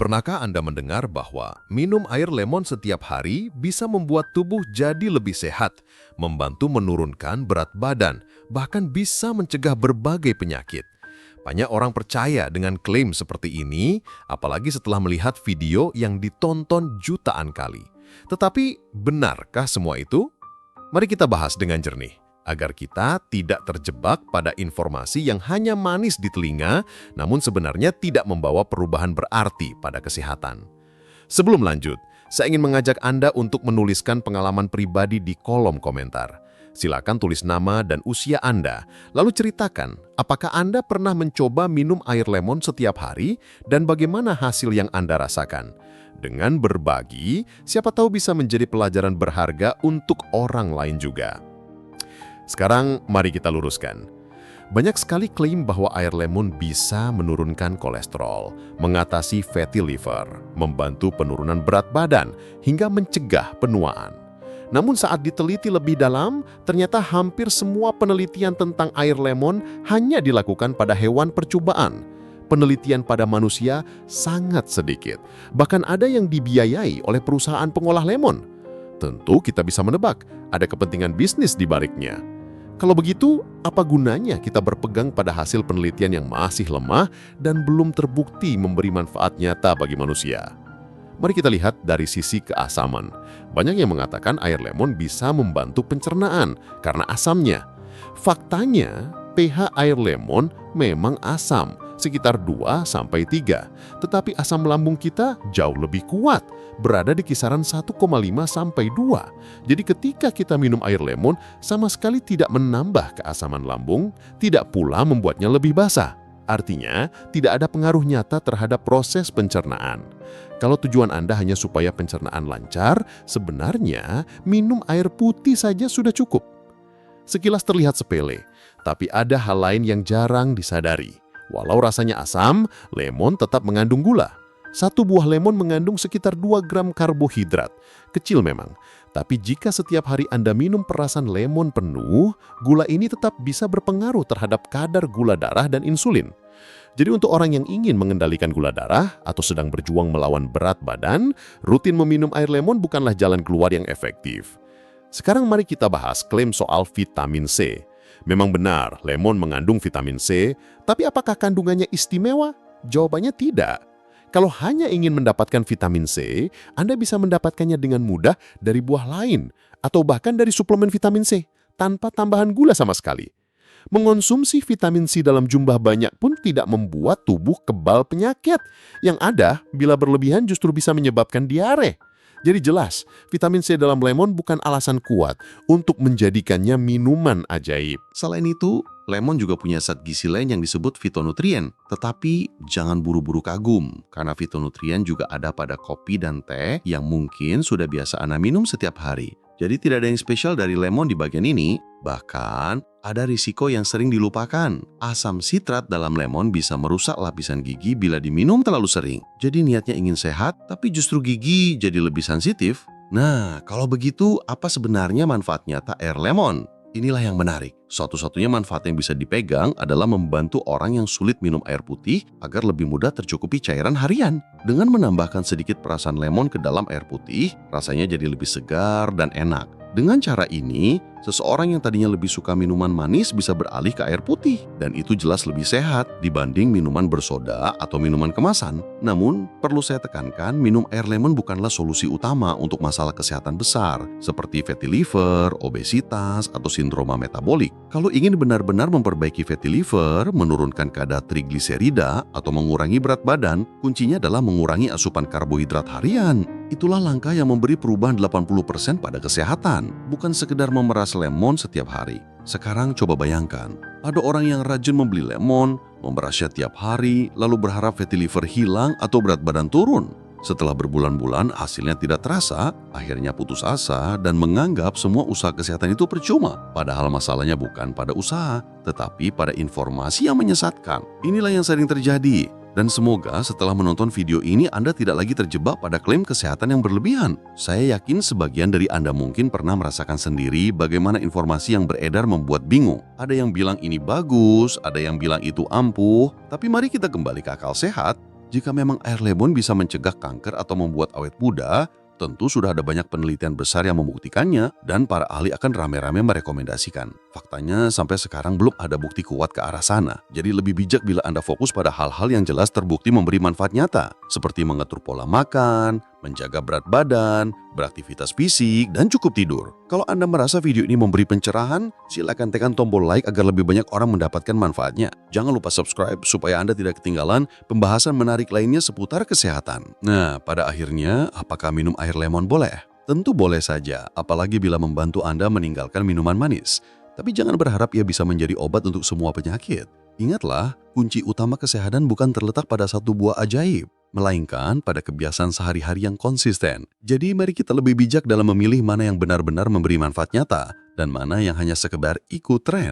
Pernahkah Anda mendengar bahwa minum air lemon setiap hari bisa membuat tubuh jadi lebih sehat, membantu menurunkan berat badan, bahkan bisa mencegah berbagai penyakit? Banyak orang percaya dengan klaim seperti ini, apalagi setelah melihat video yang ditonton jutaan kali. Tetapi, benarkah semua itu? Mari kita bahas dengan jernih, agar kita tidak terjebak pada informasi yang hanya manis di telinga, namun sebenarnya tidak membawa perubahan berarti pada kesehatan. Sebelum lanjut, saya ingin mengajak Anda untuk menuliskan pengalaman pribadi di kolom komentar. Silakan tulis nama dan usia Anda, lalu ceritakan apakah Anda pernah mencoba minum air lemon setiap hari dan bagaimana hasil yang Anda rasakan. Dengan berbagi, siapa tahu bisa menjadi pelajaran berharga untuk orang lain juga. Sekarang, mari kita luruskan. Banyak sekali klaim bahwa air lemon bisa menurunkan kolesterol, mengatasi fatty liver, membantu penurunan berat badan, hingga mencegah penuaan. Namun saat diteliti lebih dalam, ternyata hampir semua penelitian tentang air lemon hanya dilakukan pada hewan percobaan. Penelitian pada manusia sangat sedikit, bahkan ada yang dibiayai oleh perusahaan pengolah lemon. Tentu kita bisa menebak, ada kepentingan bisnis di baliknya. Kalau begitu, apa gunanya kita berpegang pada hasil penelitian yang masih lemah dan belum terbukti memberi manfaat nyata bagi manusia? Mari kita lihat dari sisi keasaman. Banyak yang mengatakan air lemon bisa membantu pencernaan karena asamnya. Faktanya, pH air lemon memang asam, sekitar 2-3, tetapi asam lambung kita jauh lebih kuat, berada di kisaran 1,5-2. Jadi ketika kita minum air lemon, sama sekali tidak menambah keasaman lambung, tidak pula membuatnya lebih basah. Artinya, tidak ada pengaruh nyata terhadap proses pencernaan. Kalau tujuan Anda hanya supaya pencernaan lancar, sebenarnya minum air putih saja sudah cukup. Sekilas terlihat sepele, tapi ada hal lain yang jarang disadari. Walau rasanya asam, lemon tetap mengandung gula. Satu buah lemon mengandung sekitar 2 gram karbohidrat. Kecil memang, tapi jika setiap hari Anda minum perasan lemon penuh, gula ini tetap bisa berpengaruh terhadap kadar gula darah dan insulin. Jadi untuk orang yang ingin mengendalikan gula darah atau sedang berjuang melawan berat badan, rutin meminum air lemon bukanlah jalan keluar yang efektif. Sekarang mari kita bahas klaim soal vitamin C. Memang benar, lemon mengandung vitamin C, tapi apakah kandungannya istimewa? Jawabannya tidak. Kalau hanya ingin mendapatkan vitamin C, Anda bisa mendapatkannya dengan mudah dari buah lain, atau bahkan dari suplemen vitamin C, tanpa tambahan gula sama sekali. Mengonsumsi vitamin C dalam jumlah banyak pun tidak membuat tubuh kebal penyakit. Yang ada, bila berlebihan justru bisa menyebabkan diare. Jadi jelas, vitamin C dalam lemon bukan alasan kuat untuk menjadikannya minuman ajaib. Selain itu, lemon juga punya zat gizi lain yang disebut fitonutrien. Tetapi jangan buru-buru kagum, karena fitonutrien juga ada pada kopi dan teh yang mungkin sudah biasa Anda minum setiap hari. Jadi tidak ada yang spesial dari lemon di bagian ini, bahkan ada risiko yang sering dilupakan. Asam sitrat dalam lemon bisa merusak lapisan gigi bila diminum terlalu sering. Jadi niatnya ingin sehat, tapi justru gigi jadi lebih sensitif. Nah, kalau begitu apa sebenarnya manfaat nyata air lemon? Inilah yang menarik. Satu-satunya manfaat yang bisa dipegang adalah membantu orang yang sulit minum air putih agar lebih mudah tercukupi cairan harian. Dengan menambahkan sedikit perasan lemon ke dalam air putih, rasanya jadi lebih segar dan enak. Dengan cara ini, seseorang yang tadinya lebih suka minuman manis bisa beralih ke air putih. Dan itu jelas lebih sehat dibanding minuman bersoda atau minuman kemasan. Namun, perlu saya tekankan, minum air lemon bukanlah solusi utama untuk masalah kesehatan besar, seperti fatty liver, obesitas, atau sindroma metabolik. Kalau ingin benar-benar memperbaiki fatty liver, menurunkan kadar trigliserida, atau mengurangi berat badan, kuncinya adalah mengurangi asupan karbohidrat harian. Itulah langkah yang memberi perubahan 80% pada kesehatan, bukan sekedar memeras lemon setiap hari. Sekarang coba bayangkan, ada orang yang rajin membeli lemon, memerasnya tiap hari, lalu berharap fatty liver hilang atau berat badan turun. Setelah berbulan-bulan hasilnya tidak terasa, akhirnya putus asa dan menganggap semua usaha kesehatan itu percuma. Padahal masalahnya bukan pada usaha, tetapi pada informasi yang menyesatkan. Inilah yang sering terjadi. Dan semoga setelah menonton video ini Anda tidak lagi terjebak pada klaim kesehatan yang berlebihan. Saya yakin sebagian dari Anda mungkin pernah merasakan sendiri bagaimana informasi yang beredar membuat bingung. Ada yang bilang ini bagus, ada yang bilang itu ampuh. Tapi mari kita kembali ke akal sehat. Jika memang air lemon bisa mencegah kanker atau membuat awet muda, tentu sudah ada banyak penelitian besar yang membuktikannya dan para ahli akan rame-rame merekomendasikan. Faktanya sampai sekarang belum ada bukti kuat ke arah sana. Jadi lebih bijak bila Anda fokus pada hal-hal yang jelas terbukti memberi manfaat nyata, seperti mengatur pola makan, menjaga berat badan, beraktivitas fisik, dan cukup tidur. Kalau Anda merasa video ini memberi pencerahan, silakan tekan tombol like agar lebih banyak orang mendapatkan manfaatnya. Jangan lupa subscribe supaya Anda tidak ketinggalan pembahasan menarik lainnya seputar kesehatan. Nah, pada akhirnya, apakah minum air lemon boleh? Tentu boleh saja, apalagi bila membantu Anda meninggalkan minuman manis. Tapi jangan berharap ia bisa menjadi obat untuk semua penyakit. Ingatlah, kunci utama kesehatan bukan terletak pada satu buah ajaib, melainkan pada kebiasaan sehari-hari yang konsisten. Jadi mari kita lebih bijak dalam memilih mana yang benar-benar memberi manfaat nyata dan mana yang hanya sekedar ikut tren.